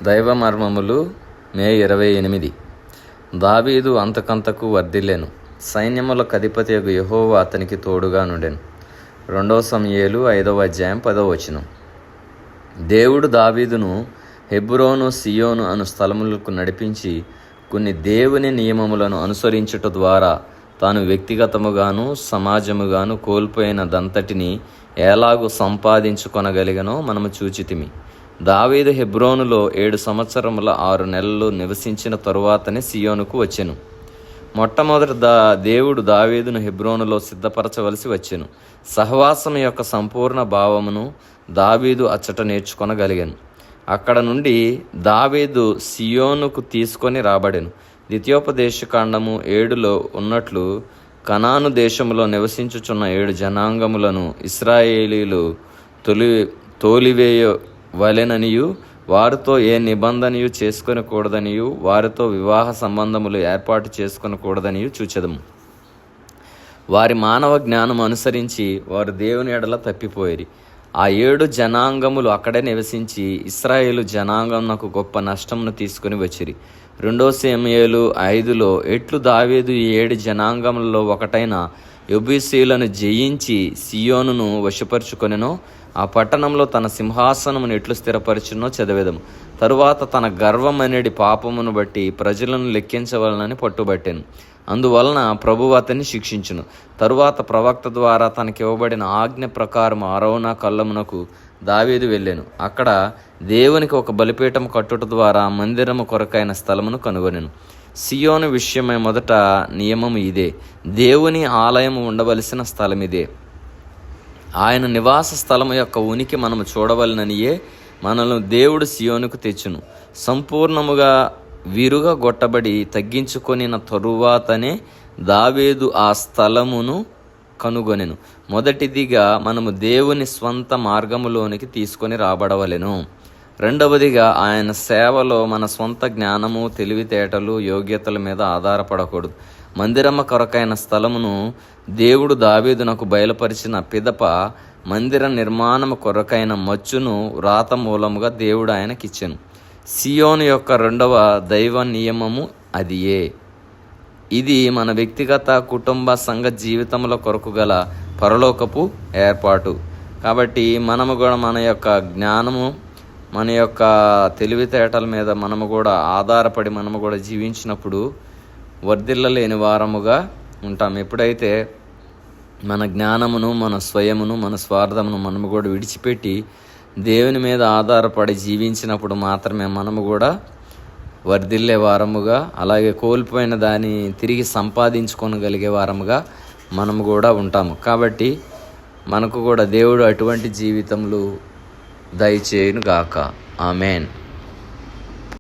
దైవ మర్మములు మే 28. దావీదు అంతకంతకు వర్ధిల్లెను, సైన్యములకు అధిపతియగు యెహోవా అతనికి తోడుగా నుండెను. 2 సమూయేలు 5:10. దేవుడు దావీదును హెబ్రోను, సియోను అను స్థలములకు నడిపించి కొన్ని దేవుని నియమములను అనుసరించుట ద్వారా తాను వ్యక్తిగతముగాను సమాజముగాను కోల్పోయినదంతటిని ఎలాగూ సంపాదించుకొనగలిగనో మనము చూచితిమి. దావీదు హెబ్రోనులో 7 సంవత్సరముల 6 నెలలు నివసించిన తరువాతనే సియోనుకు వచ్చెను. మొట్టమొదట దేవుడు దావీదును హెబ్రోనులో సిద్ధపరచవలసి వచ్చెను. సహవాసం యొక్క సంపూర్ణ భావమును దావీదు అచ్చట నేర్చుకొనగలిగాను. అక్కడ నుండి దావీదు సియోనుకు తీసుకొని రాబడెను. ద్వితీయోపదేశకాండము 7లో ఉన్నట్లు కనాను దేశములో నివసించుచున్న 7 జనాంగములను ఇశ్రాయేలీలు తోలివేయవలెననియు, వారితో ఏ నిబంధనయు చేసుకొనకూడదనియు, వారితో వివాహ సంబంధములు ఏర్పాటు చేసుకొనకూడదనియు చూచెదము. వారి మానవ జ్ఞానం అనుసరించి వారు దేవుని ఎడల తప్పిపోయిరి. ఆ 7 జనాంగములు అక్కడే నివసించి ఇశ్రాయేలు జనాంగమునకు గొప్ప నష్టమును తీసుకుని వచ్చిరి. 2 సమూయేలు 5లో ఎట్లు దావీదు ఈ 7 జనాంగములలో ఒకటైన యెబూసీయులను జయించి సియోనును వశపరుచుకొనెనో, ఆ పట్టణంలో తన సింహాసనమును ఎట్లు స్థిరపరచునో చదివేదము. తరువాత తన గర్వమనేడి పాపమును బట్టి ప్రజలను లెక్కించవలనని పట్టుబట్టెను. అందువలన ప్రభువు అతన్ని శిక్షించును. తరువాత ప్రవక్త ద్వారా తనకివ్వబడిన ఆజ్ఞ ప్రకారం అరౌనా కళ్ళమునకు దావీదు వెళ్ళెను. అక్కడ దేవునికి ఒక బలిపీఠం కట్టుట ద్వారా మందిరము కొరకైన స్థలమును కనుగొనెను. సియోను విషయమై మొదట నియమము ఇదే: దేవుని ఆలయము ఉండవలసిన స్థలం ఇదే. ఆయన నివాస స్థలము యొక్క ఉనికి మనము చూడవలననియే మనల్ని దేవుడు సియోనుకు తెచ్చును. సంపూర్ణముగా విరుగగొట్టబడి తగ్గించుకొనిన తరువాతనే దావీదు ఆ స్థలమును కనుగొనెను. మొదటిదిగా మనము దేవుని స్వంత మార్గములోనికి తీసుకొని రాబడవలెను. రెండవదిగా ఆయన సేవలో మన స్వంత జ్ఞానము, తెలివితేటలు, యోగ్యతల మీద ఆధారపడకూడదు. మందిరము కొరకైన స్థలమును దేవుడు దావీదునకు బయలుపరిచిన పిదప మందిర నిర్మాణము కొరకైన మచ్చును వ్రాత మూలముగా దేవుడు ఆయనకిచ్చెను. సియోను యొక్క 2వ దైవ నియమము అదియే. ఇది మన వ్యక్తిగత, కుటుంబ, సంఘ జీవితముల కొరకు గల పరలోకపు ఏర్పాటు. కాబట్టి మనము కూడా మన యొక్క జ్ఞానము, మన యొక్క తెలివితేటల మీద మనము కూడా ఆధారపడి మనము కూడా జీవించినప్పుడు వర్ధిల్లలేని వారముగా ఉంటాం. ఎప్పుడైతే మన జ్ఞానమును, మన స్వయమును, మన స్వార్థమును మనము కూడా విడిచిపెట్టి దేవుని మీద ఆధారపడి జీవించినప్పుడు మాత్రమే మనము కూడా వర్ధిల్లే వారముగా, అలాగే కోల్పోయిన దాన్ని తిరిగి సంపాదించుకోగలిగే వారముగా మనము కూడా ఉంటాము. కాబట్టి మనకు కూడా దేవుడు అటువంటి జీవితములు దయచేయును గాక. ఆమేన్.